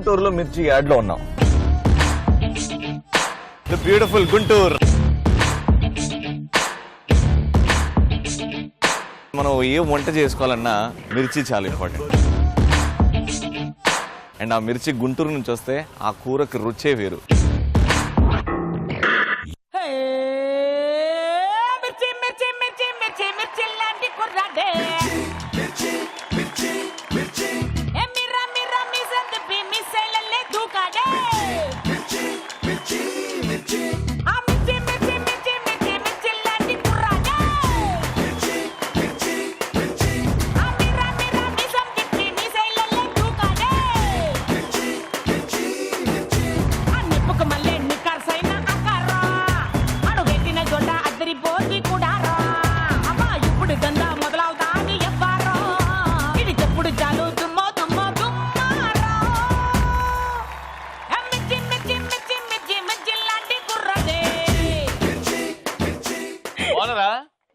గుంటూరులో మిర్చి యాడ్ లో ఉన్నాం. The beautiful Guntur. మనం ఏ వంట చేసుకోవాలన్నా మిర్చి చాలా ఇంపార్టెంట్. అండ్ ఆ మిర్చి గుంటూరు నుంచి వస్తే ఆ కూరకి రుచే వేరు.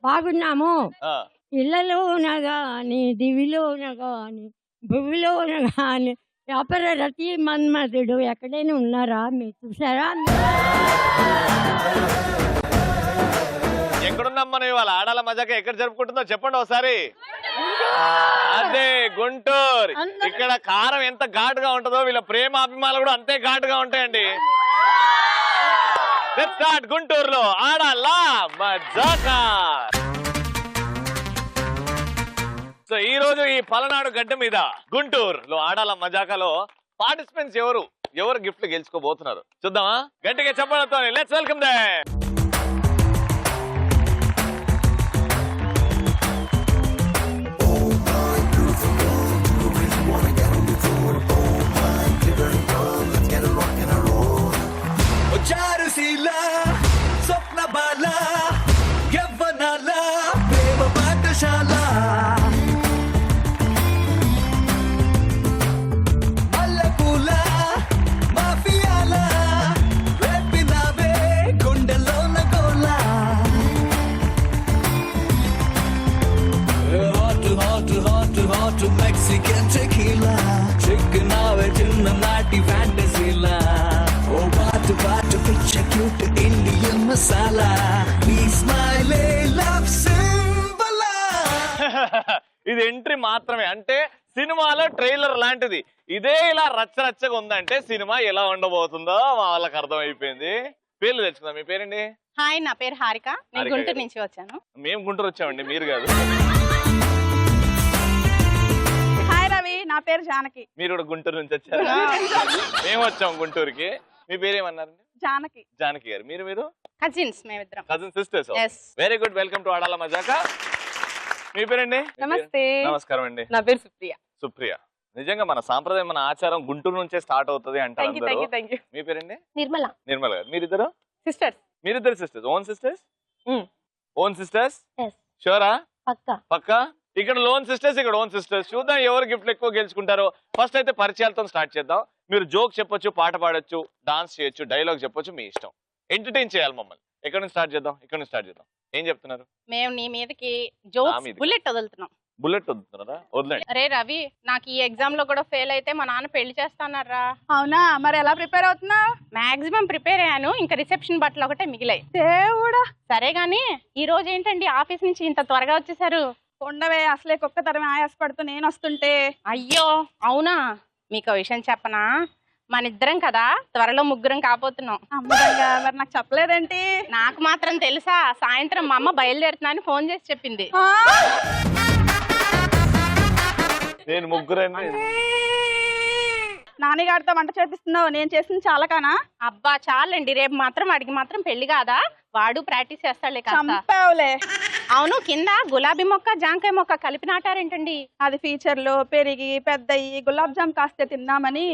బాగున్నాము. ఇళ్లలోన గాని దివిలోన గాని భువిలోన గాని వ్యాపార రతి మన్మధుడు ఎక్కడైనా ఉన్నారా? మీరు చూసారా? ఎక్కడున్నాం మనం ఇవాళ? ఆడాల మజాక ఎక్కడ జరుపుకుంటుందో చెప్పండి ఒకసారి. అదే గుంటూరు. ఇక్కడ కారం ఎంత ఘాటుగా ఉంటుందో వీళ్ళ ప్రేమ అభిమానాలు కూడా అంతే ఘాటుగా ఉంటాయండి. గుంటూరులో ఆడాల మజాక. సో ఈ రోజు ఈ పలనాడు గడ్డ మీద గుంటూరులో ఆడాల మజాకలో పార్టిసిపెంట్స్ ఎవరు గిఫ్ట్లు గెలుచుకోబోతున్నారు చూద్దామా? గట్టిగా చెప్పడంతో లెట్స్ వెల్కమ్ దెమ్. స్వప్న బాల యవ్వనాల ప్రేమ పాఠశాల మల్లెపూల మాఫియాల రేపినావే గుండెలోన గోల. Hot hot hot hot Mexican tequila చిక్కునావే చిన్ననాటి ఫ్యాంటసీలా. ఓ బాటు బాటు పిచ్చ క్యూట్ ఇండియన్ మసాలా ఈ స్మైలే లవ్ సింబల్. ఇది ఎంట్రీ మాత్రమే, అంటే సినిమాలో ట్రైలర్ లాంటిది. ఇదే ఇలా రచ్చరచ్చగా ఉందంటే సినిమా ఎలా ఉండబోతుందో మా వాళ్ళకి అర్థమైపోయింది. పేర్లు తెచ్చుకుందాం. మీ పేరండి? హాయ్, నా పేరు హారిక. నేను గుంటూరు నుంచి వచ్చాను. మేము గుంటూరు వచ్చామండి, మీరు కాదు. హాయ్ రవి, నా పేరు జానకి. మీరు కూడా గుంటూరు నుంచి వచ్చారు? మేము వచ్చాం గుంటూరుకి. మీ పేరేమన్నారండి? జానకి. జానకి గారు. మీరు కజిన్స్, మేమిద్దరం cousin sisters. Very good. Welcome to Aadala Majaka. మీ పేరండి? నమస్తే. నమస్కారం అండి. నా పేరు సుప్రియ. సుప్రియ. నిజంగా మన సాంప్రదాయం, మన ఆచారం గుంటూరు నుంచే స్టార్ట్ అవుతుంది అంటారు అందరూ. మీ పేరండి? నిర్మల. నిర్మల గారు. మీరిద్దరు సిస్టర్స్? మీరిద్దరు సిస్టర్స్. Own sisters. షూరా? పక్కా. ఇక్కడ లోన్ సిస్టర్స్, ఇక్కడ ఓన్ సిస్టర్స్. చూద్దాం ఎవరు గిఫ్ట్లు ఎక్కువ గెలుచుకుంటారో. ఫస్ట్ అయితే పరిచయాలతో స్టార్ట్ చేద్దాం. మీరు జోక్ చెప్పొచ్చు, పాట పాడొచ్చు, డాన్స్ చేయొచ్చు, డైలాగ్ చెప్పొచ్చు, మీ ఇష్టం. ఎంటర్టైన్ చేయాలి మమ్మల్ని. ఎక్కడ నుంచి స్టార్ట్ చేద్దాం? ఏం చెప్తున్నారు? మేము నీ మీదకి జోక్స్ బుల్లెట్ వదులుతున్నాం. బుల్లెట్ వదులుతున్నారా? వదలండి. అరే రవి, నాకు ఈ ఎగ్జామ్ లో కూడా ఫెయిల్ అయితే మా నాన్న పెళ్లి చేస్తానరా. అవునా? మరి ఎలా ప్రిపేర్ అవుతున్నావు? మాక్సిమం ప్రిపేర్ అయ్యాను. ఇంకా రిసెప్షన్ బట్టలు ఒకటే మిగిలాయి. దేవుడా. సరే గాని ఈ రోజు ఏంటండి ఆఫీస్ నుంచి ఇంత త్వరగా వచ్చేసారు? ఉండవే, అసలే కుక్క తరమే ఆయాసపడుతూ నేను వస్తుంటే. అయ్యో అవునా? మీకు విషయం చెప్పనా? మన ఇద్దరం కదా త్వరలో ముగ్గురం కాబోతున్నాం. అమ్మగా, మరి నాకు చెప్పలేదేంటి? నాకు మాత్రం తెలుసా, సాయంత్రం మా అమ్మ బయలుదేరుతున్నా అని ఫోన్ చేసి చెప్పింది. నేను ముగ్గురండి. నాన్నగారితో వంట చేపిస్తున్నావు, నేను చేసింది చాలా కానా? అబ్బా చాలండి, రేపు మాత్రం వాడికి మాత్రం పెళ్లి కాదా? వాడు ప్రాక్టీస్ చేస్తాడులే. చంపావులే. అవును, కింద గులాబీ మొక్క జాంకాయ మొక్క కలిపి నాటారేంటండి? అది ఫ్యూచర్లో పెరిగి పెద్దయి గులాబ్ జామ్ కాస్తే తిన్నామని.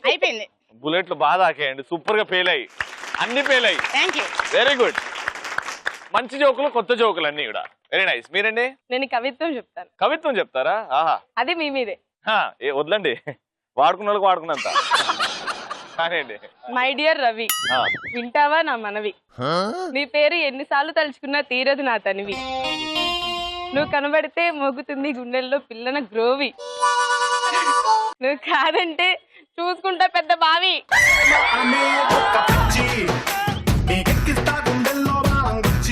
అయిపోయింది. బుల్లెట్లు బాగా ఆకేయండి. సూపర్ గా ఫెయిల్ అయ్యి అన్ని ఫెయిల్ అయ్యి. Thank you. Very good. మంచి జోకులు, కొత్త జోకులు అన్ని కూడా. Very nice. మీరండి? నేను కవిత్వం చెప్తాను. కవిత్వం చెప్తారా? ఆహా, అది మీ మీదే. వదలండి, వాడుకున్న వాళ్ళకి వాడుకున్నంత. మై డియర్ రవి, వింటావా నా మనవి? నీ పేరు ఎన్నిసార్లు తలుచుకున్నా తీరదు నా తనివి. నువ్వు కనబడితే మోగుతుంది గుండెల్లో పిల్లన గ్రోవి. నువ్వు కాదంటే చూసుకుంటా పెద్ద బావి.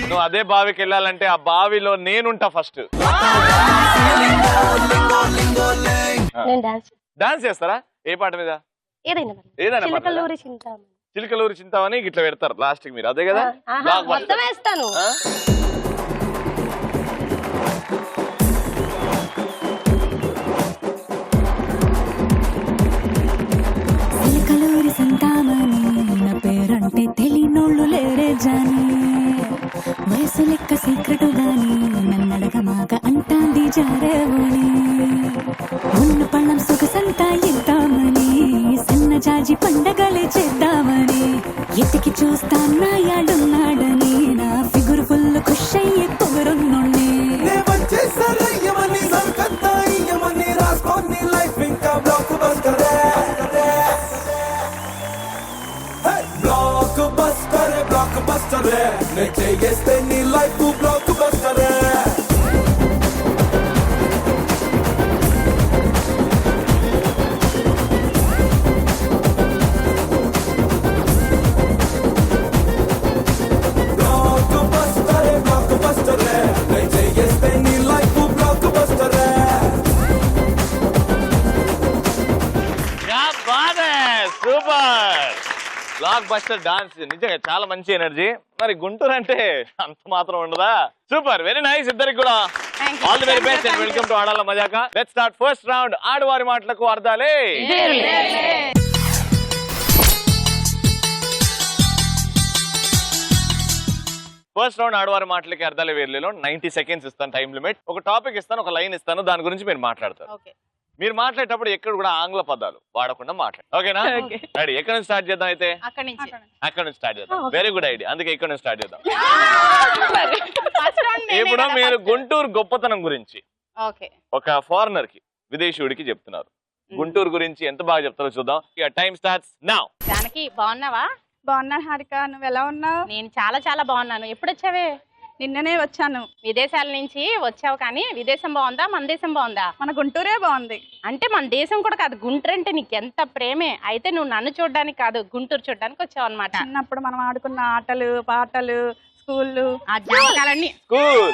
నువ్వు అదే బావికి వెళ్ళాలంటే ఆ బావిలో నేనుంటా ఫస్ట్. నేను డాన్స్ డాన్స్ చేస్తారా? ఏ పాట మీద? ఏదైనా ఏదైనా పాట మీద? చిలకలూరి చింతామణి. చిలకలూరి చింతామని ఇట్లా పెడతారు లాస్ట్ కి మీరు, అదే కదా? బ్లాక్ మొత్తం బస్టర్. వేస్తాను. ఆ? చిలకలూరి చింతామణి నా పేరంటే తెలియనోళ్ళు లేరే జాని, వయసు లెక్క సీక్రెట్ గాని నన్నడగమాక అంటాంది జారేవోని, ఉన్న పళ్ళం సొగసంతా ఇద్దామని సన్న జాజి పండగలే చేద్దామని ఎతికి చూస్తాన్నా యాడున్నాడని నా ఫిగురు ఫుల్ ఖుష్ అయ్యే పొగరున్నోణ్ణి. సూపర్ బ్లాక్ బస్టర్ డాన్స్, నిజంగా చాలా మంచి ఎనర్జీ. మరి గుంటూరు అంటే అంత మాత్రం ఉండదా? సూపర్, వెరీ నైస్ ఇద్దరికి కూడా. All the very best and welcome to Aadala Majaka. Let's start first round. ఆడవారి మాటలకు అర్థాలే. ఫస్ట్ రౌండ్ ఆడవారి మాటలకి అర్థాలే వేర్లేలో 90 సెకండ్స్ ఇస్తాను టైం లిమిట్. ఒక టాపిక్ ఇస్తాను, ఒక లైన్ ఇస్తాను, దాని గురించి మీరు మాట్లాడతారు. మీరు మాట్లాడేటప్పుడు ఎక్కడ కూడా ఆంగ్ల పదాలు వాడకుండా మాట్లాడు, ఓకేనా? రెడీ? ఎక్కడ నుంచి స్టార్ట్ చేద్దాం అయితే? అక్కడి నుంచి అక్కడ నుంచి స్టార్ట్ చేద్దాం. వెరీ గుడ్ ఐడియా, అందుకే ఇక్కడ నుంచి స్టార్ట్ చేద్దాం. ఇప్పుడు మీరు గుంటూరు గొప్పతనం గురించి ఓకే ఒక ఫారినర్ కి, విదేశీయుడికి చెప్తున్నారు. గుంటూరు గురించి ఎంత బాగా చెప్తారో చూద్దాం. Time starts now. జానకి బాగున్నావా? బాగున్నాను హారిక, నువ్వు ఎలా ఉన్నావు? నేను చాలా చాలా బాగున్నాను. ఎప్పుడు వచ్చావే? నిన్ననే వచ్చాను. విదేశాల నుంచి వచ్చావు, కానీ విదేశం బాగుందా మన దేశం బాగుందా? మన గుంటూరే బాగుంది. అంటే మన దేశం కూడా కాదు, గుంటూరు అంటే నీకు ఎంత ప్రేమే. అయితే నువ్వు నన్ను చూడడానికి కాదు, గుంటూరు చూడడానికి వచ్చావు అనమాట. చిన్నప్పుడు మనం ఆడుకున్న ఆటలు పాటలు స్కూళ్ళు ఆ జ్ఞాపకాలన్నీ స్కూల్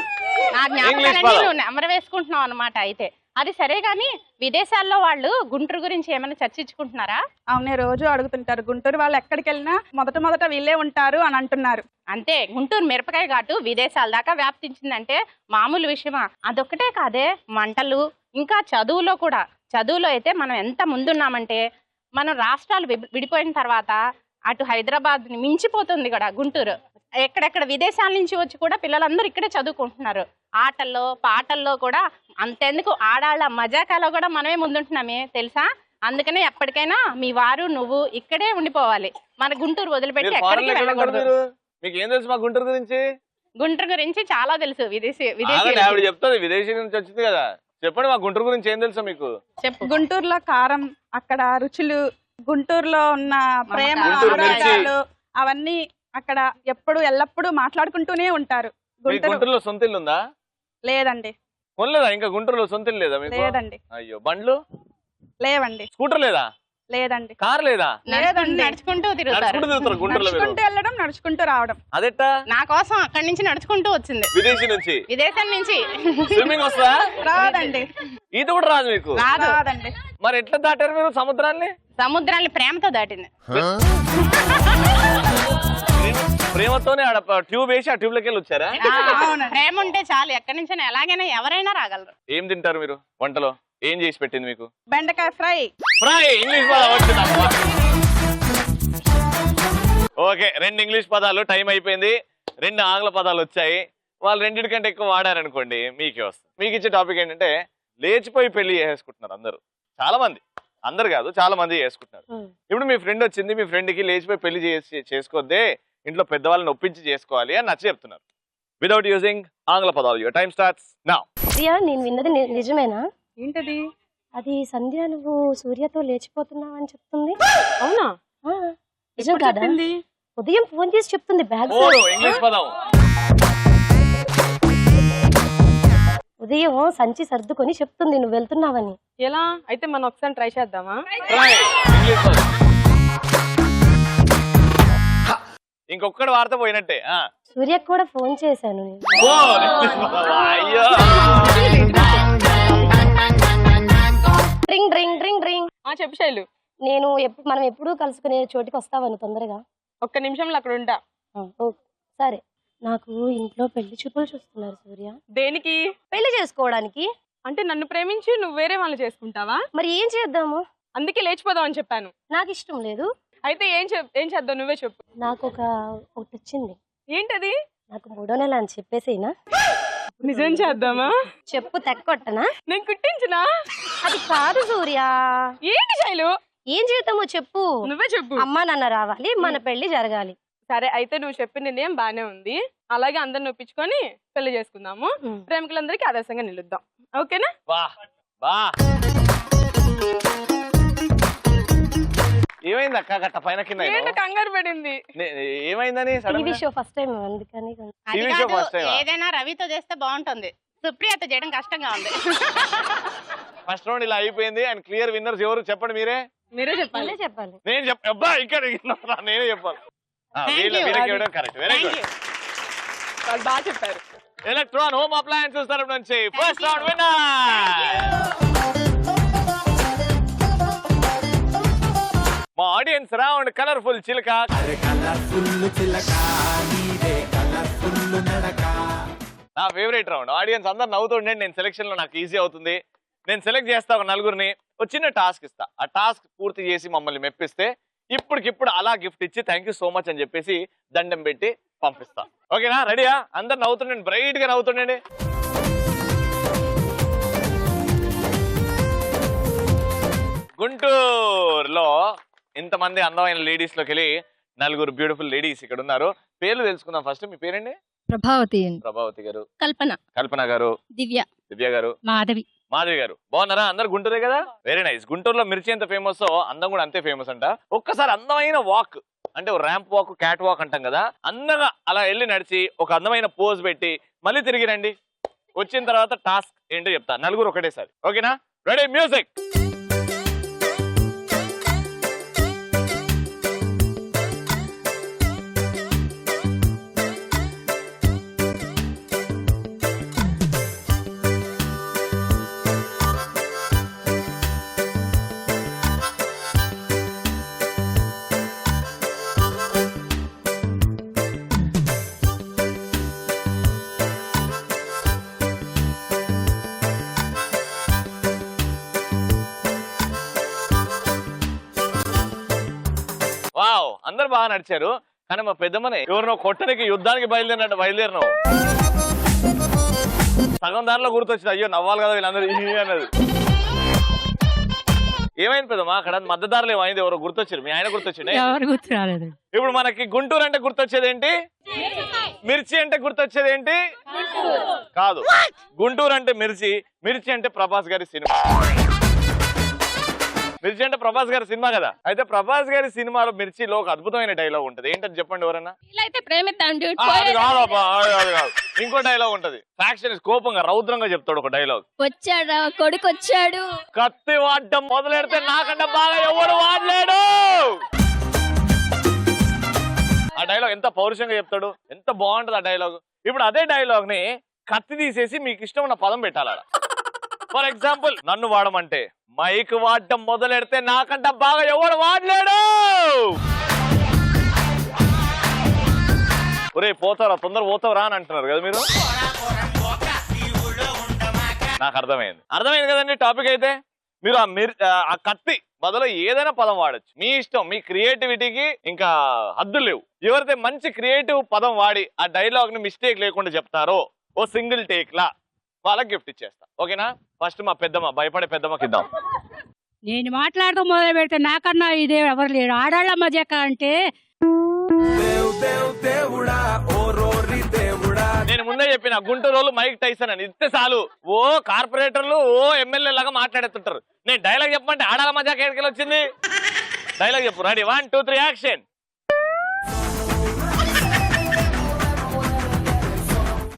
ఆ జ్ఞాపకాలన్నీ నువ్వు నెమరు వేసుకుంటున్నావు అనమాట. అయితే అది సరే, కానీ విదేశాల్లో వాళ్ళు గుంటూరు గురించి ఏమైనా చర్చించుకుంటున్నారా? అవునే, రోజు అడుగుతుంటారు. గుంటూరు వాళ్ళు ఎక్కడికి వెళ్ళినా మొదట వీళ్ళే ఉంటారు అని అంటున్నారు. అంతే, గుంటూరు మిరపకాయ ఘాటు విదేశాల దాకా వ్యాప్తించిందంటే మామూలు విషయమా? అదొక్కటే కాదే, వంటలు ఇంకా చదువులో కూడా. చదువులో అయితే మనం ఎంత ముందున్నామంటే, మనం రాష్ట్రాలు విడిపోయిన తర్వాత అటు హైదరాబాద్ మించిపోతుంది కూడా గుంటూరు. ఎక్కడెక్కడ విదేశాల నుంచి వచ్చి కూడా పిల్లలందరూ ఇక్కడే చదువుకుంటున్నారు. ఆటల్లో పాటల్లో కూడా అంతెందుకు, ఆడాళ్ళ మజాకాలో కూడా మనమే ముందుంటున్నామే తెలుసా? అందుకనే ఎప్పటికైనా మీ వారు నువ్వు ఇక్కడే ఉండిపోవాలి, మన గుంటూరు వదిలిపెట్టి ఎక్కడికి వెళ్ళకూడదు. మీకు ఏం తెలుసు మా గుంటూరు గురించి? గుంటూరు గురించి చాలా తెలుసు. విదేశీ ఆవిడ చెప్తుంది, విదేశీ నుంచి వచ్చింది కదా. చెప్పండి, మా గుంటూరు గురించి ఏం తెలుసా మీకు? చెప్పు. గుంటూరులో కారం, అక్కడ రుచులు, గుంటూరులో ఉన్న ప్రేమ గుంటూరు మిర్చి. అనురాగాలు అవన్నీ అక్కడ ఎప్పుడు ఎల్లప్పుడూ మాట్లాడుకుంటూనే ఉంటారు. గుంటూరులో సొంత ఇల్లు ఉందా? లేదండి. కొనలేదా ఇంకా? గుంటూరులో సొంత ఇల్లు లేదా మీకు? లేదండి. అయ్యో, బండ్లు లేవండి. స్కూటర్ లేదా? లేదండి. కార్ లేదా? లేదండి. నడుచుకుంటూ తిరుగుతారు. నడుచుకుంటూ తిరుగుతారు గుంటూరులో మీరు? నడుచుకుంటూ వెళ్ళడం, నడుచుకుంటూ రావడం. అదెట్టా? నా కోసం అక్కడి నుంచి నడుచుకుంటూ వచ్చింది, విదేశీ నుంచి. విదేశం నుంచి. స్విమ్మింగ్ వస్తుందా? రాదండి. ఈత కూడా రాదు మీకు? రాదండి. మరి ఎట్లా దాటారు మీరు సముద్రాన్ని? సముద్రాన్ని ప్రేమతో దాటింది. ప్రేమతోనే ఆడ ట్యూబ్ వేసి ఆ ట్యూబ్ లోకి వెళ్ళి వచ్చారా? ప్రేమ ఉంటే చాలు, ఎక్కడి నుంచి ఎలాగైనా ఎవరైనా రాగలరు. ఏం తింటారు మీరు వంటలో? ఏం చేసి పెట్టింది మీకు? బెండకాయ ఫ్రై. ఫ్రై. ఇంగ్లీష్ పదాలు వచ్చిందమ్మా. ఓకే, 2 ఇంగ్లీష్ పదాలు. టైం అయిపోయింది. 2 ఆంగ్ల పదాలు వచ్చాయి. వాళ్ళు 2 కంటే ఎక్కువ వాడారనుకోండి మీకే వస్తుంది. మీకు ఇచ్చే టాపిక్ ఏంటంటే, లేచిపోయి పెళ్లి చేసుకుంటున్నారు అందరూ. చాలా మంది, అందరు కాదు, చాలా మంది చేసుకుంటున్నారు. ఇప్పుడు మీ ఫ్రెండ్ వచ్చింది, మీ ఫ్రెండ్ కి లేచిపోయి పెళ్లి చేసుకోవద్దే, ఇంట్లో పెద్దవాళ్ళని ఒప్పించి చేసుకోవాలి అని నచ్చ చెప్తున్నారు. వితౌట్ యూజింగ్ ఆంగ్ల పదాలు. Your time starts now. Priya, నేను విన్నది నిజమేనా? ఏంటది? అది సంధ్య నువ్వు సూర్యతో లేచిపోతున్నావు అని చెప్తుంది. అవునా? నిజం కాదా? ఉదయం ఫోన్ చేసి చెప్తుంది బ్యాగ్. ఇంగ్లీష్ పదం. ఉదయం సంచి సర్దుకొని చెప్తుంది నువ్వు వెళ్తున్నావని. ఎలా అయితే మనం ఒకసారి ట్రై చేద్దామా? Try. English లో. ఇంకొక్కడు వార్త పోయినట్టే. సూర్యకు కూడా ఫోన్ చేశాను నేను. ఓ, అయ్యో రింగ్ రింగ్ రింగ్ రింగ్. చెప్పు శైలు. నేను మనం ఎప్పుడు కలుసుకునే చోటికి వస్తావని తొందరగా. ఒక్క నిమిషంలో అక్కడ ఉంటా. సరే, నాకు ఇంట్లో పెళ్లి చూపులు చూస్తున్నారు సూర్య. దేనికి? పెళ్లి చేసుకోవడానికి. అంటే నన్ను ప్రేమించి నువ్వు వేరే వాళ్ళు చేసుకుంటావా? మరి ఏం చేద్దాము? అందుకే లేచిపోదాం అని చెప్పాను. నాకు ఇష్టం లేదు. అయితే ఏం చేద్దాం నువ్వే చెప్పు. నాకు ఒకటి వచ్చింది. ఏంటది? నాకు 3వ నెల అని చెప్పేసేనా? నిజం చేద్దామా? చెప్పు తెక్కొట్టనా? నేను కుట్టించినా? అది కాదు సూర్య. ఏంటి శైలు? ఏం చేద్దామో చెప్పు. నువ్వే చెప్పు. అమ్మా నాన్న రావాలి, మన పెళ్లి జరగాలి. సరే, అయితే నువ్వు చెప్పిన నిర్ణయం బానే ఉంది. అలాగే అందరిని ఒప్పించుకొని పెళ్లి చేసుకుందాము. ప్రేమికులందరికీ ఆదర్శంగా నిలుద్దాం. ఓకేనా? ఏమైంది అక్క గట్ట పైన కింద ఏంటో కంగారు పడింది. ఏమైందని టీవీ షో ఫస్ట్ టైం అందుకని. అది TV show కాదు, first time ఆ? ఏదైనా రవితో చేస్తే బాగుంటుంది. సుప్రియతో చేయడం కష్టంగా ఉంది. ఫస్ట్ రౌండ్ ఇలా అయిపోయింది. అండ్ క్లియర్ విన్నర్స్ ఎవరు చెప్పండి మీరే. మీరే చెప్పాలి. చెప్పాలి. నేను అబ్బా ఇక్కడ నేనే చెప్పాలి. కరెక్ట్. Very good. వాళ్ళు బాగా చెప్పారు. ఎలక్ట్రాన్ హోమ్ అప్లయన్సెస్ తరపు నుంచి ఫస్ట్ రౌండ్ విన్నర్. మా ఆడియన్స్ రౌండ్ కలర్ఫుల్ చిలక. నా ఫేవరెట్ రౌండ్. ఆడియన్స్ అందరు నవ్వుతుండే నేను సెలెక్షన్ లో నాకు ఈజీ అవుతుంది. నేను సెలెక్ట్ చేస్తా ఒక నలుగురిని, ఒక చిన్న టాస్క్ ఇస్తా. ఆ టాస్క్ పూర్తి చేసి మమ్మల్ని మెప్పిస్తే ఇప్పటికిప్పుడు అలా గిఫ్ట్ ఇచ్చి థ్యాంక్ యూ సో మచ్ అని చెప్పేసి దండం పెట్టి పంపిస్తా. ఓకేనా? రెడీయా? అందరు నవ్వుతుండండి, బ్రైట్ గా నవ్వుతుండండి. గుంటూరులో ఇంతమంది అందమైన లేడీస్ లోకి వెళ్ళి నలుగురు బ్యూటిఫుల్ లేడీస్ ఇక్కడ ఉన్నారు. పేర్లు తెలుసుకుందాం. ఫస్ట్ మీ పేరండి? ప్రభావతి. ప్రభావతి గారు. కల్పన గారు. దివ్య గారు. మాధవి గారు. బాగున్నారా? అందరు గుంటూరే కదా? Very nice. గుంటూరులో మిర్చి ఎంత ఫేమస్ అందం కూడా అంతే ఫేమస్ అంట. ఒక్కసారి అందమైన వాక్ అంటే ర్యాంప్ వాక్, క్యాట్ వాక్ అంటాం కదా, అందంగా అలా వెళ్ళి నడిచి ఒక అందమైన పోజ్ పెట్టి మళ్ళీ తిరిగి రండి. వచ్చిన తర్వాత టాస్క్ ఏంటో చెప్తా. నలుగురు ఒకటేసారి. ఓకేనా? Ready, music. వావ్, అందరు బాగా నడిచారు. కానీ మా పెద్దమ్మని ఎవరినో కొట్టడానికి యుద్ధానికి బయలుదేరినావు. సగం దారిలో గుర్తొచ్చింది. అయ్యో నవ్వాలి కదా వీళ్ళందరూ అన్నది. ఏమైంది పెద్దమ్మా? అక్కడ మద్దదారులు ఏమైంది? ఎవరో గుర్తొచ్చారు? మీ ఆయన గుర్తొచ్చింది? ఇప్పుడు మనకి గుంటూరు అంటే గుర్తొచ్చేది ఏంటి? మిర్చి అంటే గుర్తొచ్చేది ఏంటి? కాదు, గుంటూరు అంటే మిర్చి, మిర్చి అంటే ప్రభాస్ గారి సినిమా. మిర్చి అంటే ప్రభాస్ గారి సినిమా కదా. అయితే ప్రభాస్ గారి సినిమాలో మిర్చిలో ఒక అద్భుతమైన డైలాగ్ ఉంటది. ఏంటని చెప్పండి ఎవరన్నా? ఇంకో డైలాగ్ ఉంటది. ఫ్యాక్షన్ కోపంగా రౌద్రంగా చెప్తాడు ఒక డైలాగ్. వచ్చాడా కొడుకు వచ్చాడు. కత్తి వాడటం మొదలెడితే నాకంటే బాగా ఎవడు వాడలేడు. ఆ డైలాగ్ ఎంత పౌరుషంగా చెప్తాడు, ఎంత బాగుంటది ఆ డైలాగ్. ఇప్పుడు అదే డైలాగ్ ని కత్తి తీసేసి మీకు ఇష్టం ఉన్న పదం పెట్టాలి. ఫర్ ఎగ్జాంపుల్, నన్ను వాడమంటే మైక్ వాడటం మొదలెడితే నాకంట బాగా ఎవడు వాడలేడు. ఒరే పోతారా, తొందర పోతావురా అని అంటున్నారు కదా మీరు. నాకు అర్థమైంది కదండి టాపిక్. అయితే మీరు ఆ కత్తి బదులు ఏదైనా పదం వాడచ్చు. మీ ఇష్టం, మీ క్రియేటివిటీకి ఇంకా హద్దులు లేవు. ఎవరైతే మంచి క్రియేటివ్ పదం వాడి ఆ డైలాగ్ ని మిస్టేక్ లేకుండా చెప్తారో ఓ సింగిల్ టేక్ లా వాళ్ళకి గిఫ్ట్ ఇచ్చేస్తా. ఓకేనా? ఫస్ట్ మా పెద్దమ్మ, భయపడే పెద్దమ్మకి ఇద్దాం. నేను మాట్లాడుతూ మొదలు పెడితే నాకన్నా ఇదే ఎవరు లేరు. ఆడాళ్ళ మధ్య అంటే నేను ముందే చెప్పిన గుంటూరు మైక్ టైసన్ అని ఇస్తే చాలు ఓ కార్పొరేటర్లు ఓ ఎమ్మెల్యే లాగా మాట్లాడుతుంటారు. నేను డైలాగ్ చెప్పమంటే ఆడాల మధ్య ఎక్కడికి వచ్చింది. డైలాగ్ చెప్పు. Ready, 1 2 3 action.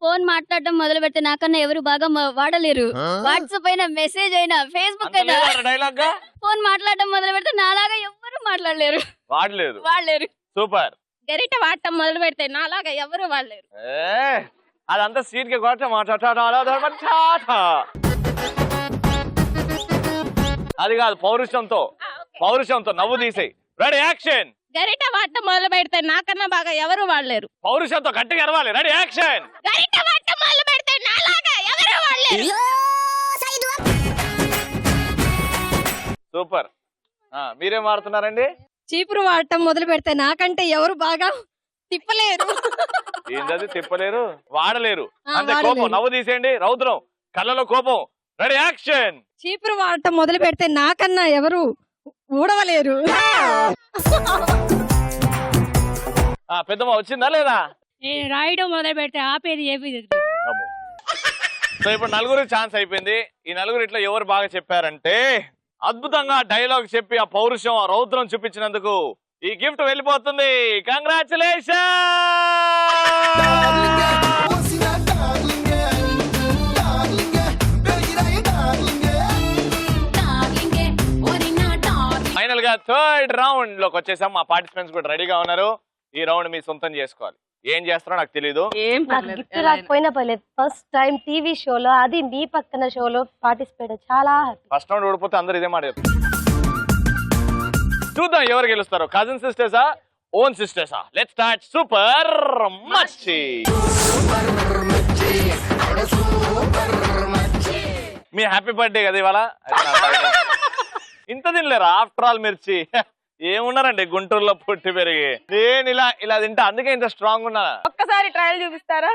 ఫోన్ మాట్లాడడం మొదలు పెడితే నాకన్నా ఎవరు బాగా వాడలేరు. వాట్సాప్ అయినా, మెసేజ్ అయినా, ఫేస్బుక్ అయినా, డైలాగ్ గా ఫోన్ మాట్లాడడం మొదలు పెడితే నాలాగా ఎవరు మాట్లాడలేరు. వాడలేరు. సూపర్. గరిట వాడటం మొదలు పెడితే నాలాగా ఎవరు వాడలేరు. అదంతా స్వీట్ గా అది కాదు, పౌరుషంతో నవ్వు తీసేయి. Ready action. గరిట వాడటం మొదలు పెడితే నాకన్నా బాగా ఎవరు వాడలేరు. పౌరుషంతో గట్టిగా అరవాలి. Ready action. గరిట వాడటం మొదలు పెడితే నాలాగా ఎవరు వాడలేరు. సూపర్. మీరేం వాడుతున్నారండి? చీపురు వాడటం మొదలు పెడితే నాకంటే ఎవరు బాగా తిప్పలేరు. ఏంటది తిప్పలేరు? వాడలేరు. అంతే. కోపం నవ్వు తీసేయండి. రౌద్రం కళ్ళలో కోపం. Ready action. చీపురు వాడటం మొదలు పెడితే నాకన్నా ఎవరు ఊడవలేరు. పెద్దమ్మ వచ్చిందా లేదా? నేను రాయడం మొదలు పెడితే ఆపేది ఏపీ. సో ఇప్పుడు నలుగురు ఛాన్స్ అయిపోయింది. ఈ నలుగురు ఇట్లా ఎవరు బాగా చెప్పారంటే అద్భుతంగా డైలాగ్ చెప్పి ఆ పౌరుషం, ఆ రౌద్రం చూపించినందుకు ఈ గిఫ్ట్ వెళ్ళిపోతుంది. కంగ్రాచులేషన్. ఫైనల్ గా థర్డ్ రౌండ్ లోకి వచ్చేసాం. మా పార్టిసిపెంట్స్ కూడా రెడీగా ఉన్నారు. ఈ రౌండ్ మీ సొంతం చేసుకోవాలి. ఏం చేస్తారో నాకు తెలీదు. గిఫ్ట్ రాకపోయినా పర్లేదు. ఫస్ట్ టైం టీవీ షోలో, అది మీ పక్కన షోలో పార్టిసిపేట్ చాలా హ్యాపీ. ఫస్ట్ రౌండ్ ఓడిపోతే అందరు ఇదే మాట చెప్తారు. చూద్దాం ఎవరు గెలుస్తారో. కజిన్ సిస్టర్సా, ఓన్ సిస్టర్సా? Let's start. సూపర్ మచ్చి. మీ హ్యాపీ బర్త్డే కదా ఇవాళ. ఇంత తినలేరా? ఆఫ్టర్ ఆల్ మిర్చి. ఏమున్నారండి గుంటూరులో పుట్టి పెరిగి. నేను ఇలా తింటా, అందుకే ఇంత స్ట్రాంగ్ ఉన్నా. ఒక్కసారి ట్రయల్ చూపిస్తారా?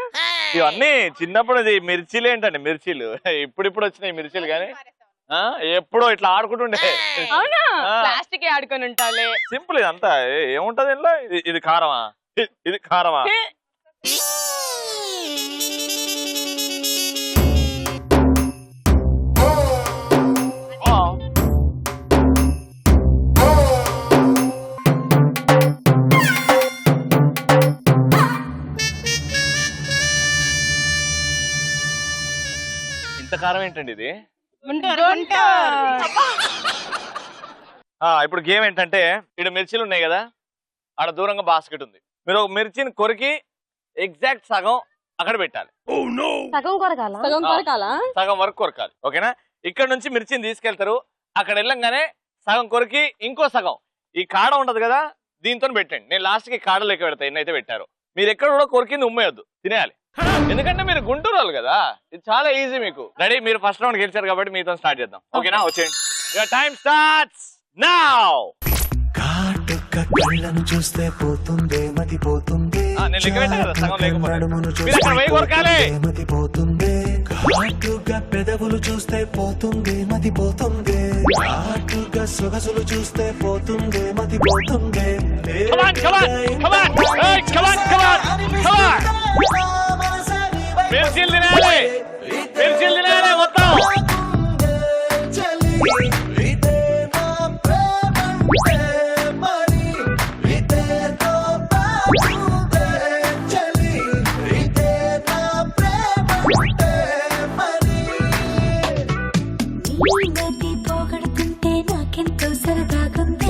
ఇవన్నీ చిన్నప్పుడు ఇది మిర్చీలు ఏంటండి, మిర్చీలు ఇప్పుడు వచ్చినాయి మిర్చీలు. కానీ ఎప్పుడో ఇట్లా ఆడుకుంటుండే. అవునా? ప్లాస్టిక్ ఆడుకొని ఉంటాలే. సింపుల్. ఇదంతా ఏముంటది ఇంట్లో? ఇది కారమా? ఇది కారమా? ఇంత కారం ఏంటండి ఇది? ఇప్పుడు గేమ్ ఏంటంటే, ఇక్కడ మిర్చీలు ఉన్నాయి కదా, ఆడ దూరంగా బాస్కెట్ ఉంది. మీరు ఒక మిర్చిని కొరికి ఎగ్జాక్ట్ సగం అక్కడ పెట్టాలి. సగం వరకు కొరకాలి. ఓకేనా? ఇక్కడ నుంచి మిర్చిని తీసుకెళ్తారు. అక్కడ వెళ్ళంగానే సగం కొరికి ఇంకో సగం ఈ కాడ ఉండదు కదా, దీంతో పెట్టండి. నేను లాస్ట్ కి కాడ లెక్క పెడతా ఎన్నైతే పెట్టారు. మీరు ఎక్కడ కూడా కొరికింది ఉమ్మేయద్దు, తినేయాలి. ఎందుకంటే మీరు గుంటూరు వాళ్ళు కదా, ఇది చాలా ఈజీ మీకు. రెడీ? మీరు ఫస్ట్ రౌండ్ గెలిచారు కాబట్టి మీతో స్టార్ట్ చేద్దాం. ఓకేనా? వచ్చేయండి. Your time starts now. కళ్ళను చూస్తే పోతుందే మతి పోతుందే. నేను లెక్క పెట్టా కదా, సగం లేకపోతే మీరు అక్కడ పోయి కొరకాలి. మతి పోతుందే. ఘాటుగా పెదవులు చూస్తే పోతుందే మతి పోతుందే. ఘాటుగా సొగసులు చూస్తే పోతుందే మతి పోతుందే. మిర్చీలు తినాలి, మిర్చీలు తినాలి మొత్తం. పోగొడుతుంటే నాకెంతో సరదాగుంది.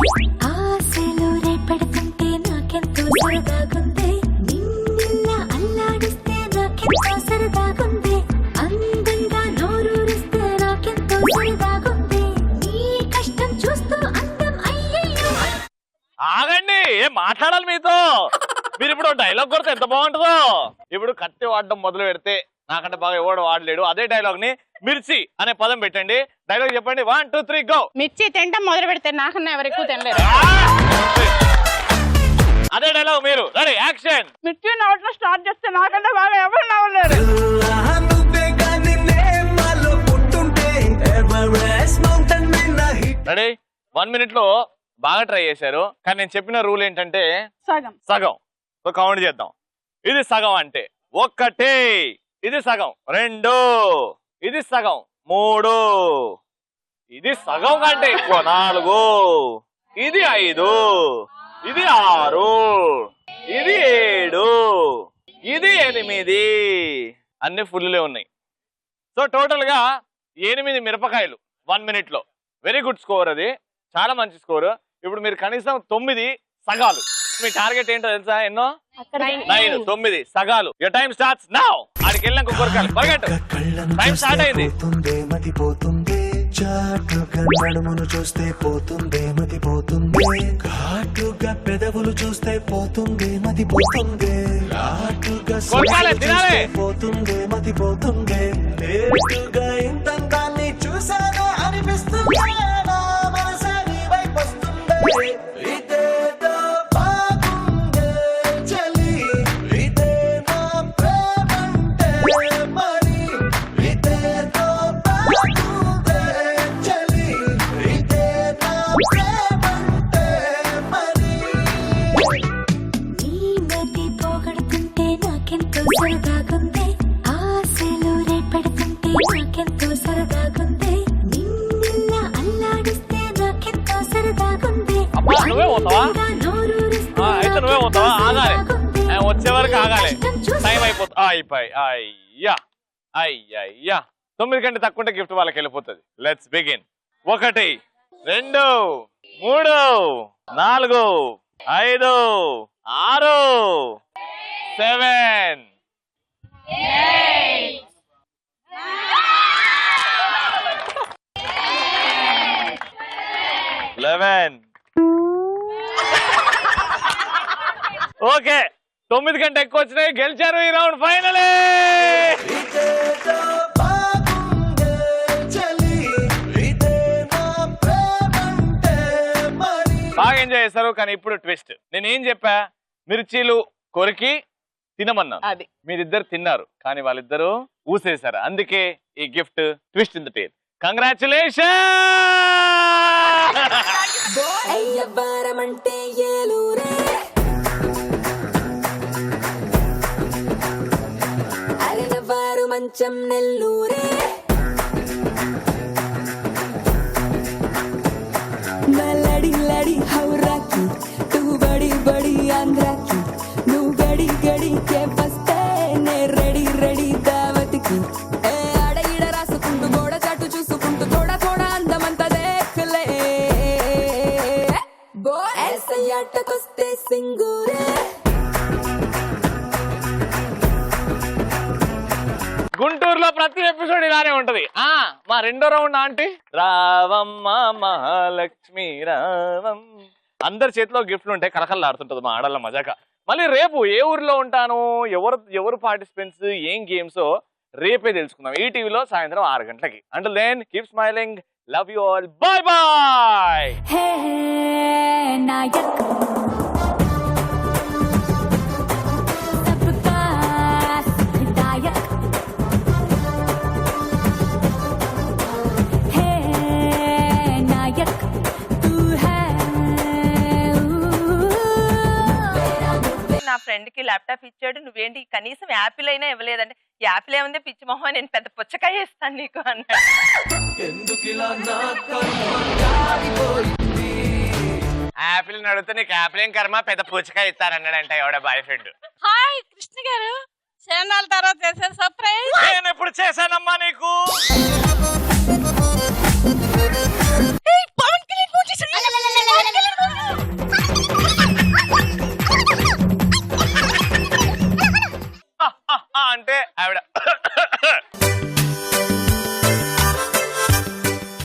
ఆశలు రేపెడుతుంటే నాకెంతో సరదాగుంది. నిన్నెల్లా అల్లాడిస్తే నాకెంతో సరదాగుంది. అందంగా నోరూరిస్తే నాకెంతో సరదాగుంది. నీ కష్టం చూస్తూ అందం అయ్యయ్యో. ఆగండి, ఏం మాట్లాడాలి మీతో? మీరు ఇప్పుడు డైలాగ్ కొడితే ఎంత బాగుంటుందో. ఇప్పుడు కత్తి వాడడం మొదలు పెడితే నాకంటే బాగా ఎవడు వాడలేడు. అదే డైలాగ్ ని మిర్చి అనే పదం పెట్టండి. డైలాగ్ చెప్పండి. 1 2 3 గో. మిర్చి తింటాం మొదలు పెడితే నాకన్నా ఎవరు ఎక్కువ తినలేరు. అదే డైలాగ్ మీరు. Ready action. మిర్చి నవ్వటం స్టార్ట్ చేస్తే నాకంటే బాగా ఎవరు నవ్వలేరు. రెడీ? 1 minute లో బాగా ట్రై చేశారు. కానీ నేను చెప్పిన రూల్ ఏంటంటే సగం. సో కౌంట్ చేద్దాం. ఇది సగం అంటే 1, ఇది సగం 2, ఇది సగం 3, ఇది సగం కంటే ఎక్కువ 4, ఇది 5, ఇది 6, ఇది 7, ఇది 8, అన్ని ఫుల్లే ఉన్నాయి. సో టోటల్ గా 8 మిరపకాయలు 1 minute లో. వెరీ గుడ్ స్కోర్, అది చాలా మంచి స్కోర్. ఇప్పుడు మీరు కనీసం 9 సగాలు. మీ టార్గెట్ ఏంటో తెలుసా? ఎన్నో? 9. 9 సగాలు. Your time starts now. ఆడికి వెళ్ళాక కొరకాలి, పరిగెట్టు. టైం స్టార్ట్ అయింది. చాటుగా నడుమును చూస్తే పోతుందే మతి పోతుందే, ఘాటుగా పెదవులు చూస్తే పోతుందే మతి పోతుందే, ఘాటుగా పోతుందే మతి పోతుందే, లేటుగా ఇంతంతాన్ని చూసాను అనిపిస్తుంది, నా మనసే నీ వైపు వస్తుంది. ఇదేదో బాగుందే చలి, ఇదే నా ప్రేమంటే మరి, ఇదేదో బాగుందే చలి, ఇదే నా ప్రేమంటే మరి. నీ మతి పోగొడుతుంటే నాకెంతో సరదాగుంది, ఆశలు రేపెడుతుంటే నాకెంతో సరదాగుంది, నిన్నెల్లా అల్లాడిస్తే నాకెంతో సరదాగుంది, అబ్బా నువ్వే పోతావా? నోరూరిస్తే అయితే నువ్వే పోతావా? ఆగాలి, వచ్చే వరకు ఆగాలి. టైం అయిపోతుంది. అయిపోయి అయ్యా అయ్యా 9 కంటే తక్కువ ఉంటే గిఫ్ట్ వాళ్ళకి వెళ్ళిపోతుంది. Let's begin. 1 2 3 4 5 6 7 11. ఓకే, 9 కంటే ఎక్కువ వచ్చినాయి, గెలిచారు ఈ రౌండ్. ఫైనలే ఇదేదో బాగుందే చలి, ఇదే నా ప్రేమంటే మరి. బాగా ఎంజాయ్ చేస్తారు. కానీ ఇప్పుడు ట్విస్ట్. నేను ఏం చెప్పా? మిర్చీలు కొరికి తినమన్నా, అది మీరిద్దరు తిన్నారు, కానీ వాళ్ళిద్దరూ ఊసేశారు. అందుకే ఈ gift twist in the tale. Congratulation. అయ్యవ్వారమంటే ఏలూరే, అరెనవారు మంచం నెల్లూరే, లడి లడి హౌరాకి తూ బడి బడి ఆంధ్రాకి, నువ్వు గడి గడికే వస్తే నే రెడీ రెడీ దావతికి, ఏ ఆడ ఈడ రాసుకుంటూ గోడ చాటు చూసుకుంటూ थोड़ा थोड़ा అందమంతా దేఖలే, ఎస్ఐయాటకొస్తే సింగూరే. గుంటూరులో ప్రతి ఎపిసోడ్ ఇలానే ఉంటది. మా రెండో రౌండ్ ఆంటీ రావమ్మ మహాలక్ష్మి రావం. అందరి చేతిలో గిఫ్ట్లు ఉంటాయి, కలకల్లాడుతుంటది మా ఆడళ్ళ మజాక. మళ్ళీ రేపు ఏ ఊర్లో ఉంటాను, ఎవరు పార్టిసిపెంట్స్, ఏం గేమ్స్ రేపే తెలుసుకుందాం ఈ టీవీలో సాయంత్రం 6 గంటలకి. Until then keep smiling, love you all, bye bye. హే నాయక్ సబ్కా విదాయక్, హే నాయక్ తూ హై. నా ఫ్రెండ్ కి ల్యాప్టాప్ ఇచ్చాడు, నువ్వేంటి కనీసం యాపిల్ అయినా ఇవ్వలేదంటే, యాపిల్ ఏముంది పిచ్చి మొహం, నేను పెద్ద పుచ్చకాయ ఇస్తాను నీకు అన్నాడు. యాపిల్ అడిగితే నీకు యాపిల్ ఏం కర్మ, పెద్ద పుచ్చకాయ ఇస్తారన్నాడంట ఎవడ బాయ్ ఫ్రెండ్. హాయ్ కృష్ణ గారు, చాన్నాళ్ళ తర్వాత చేసే సర్ప్రైజ్. నేను ఎప్పుడు చేశానమ్మా నీకు? పవన్ కళ్యాణ్ ఫోన్ చేశాడు.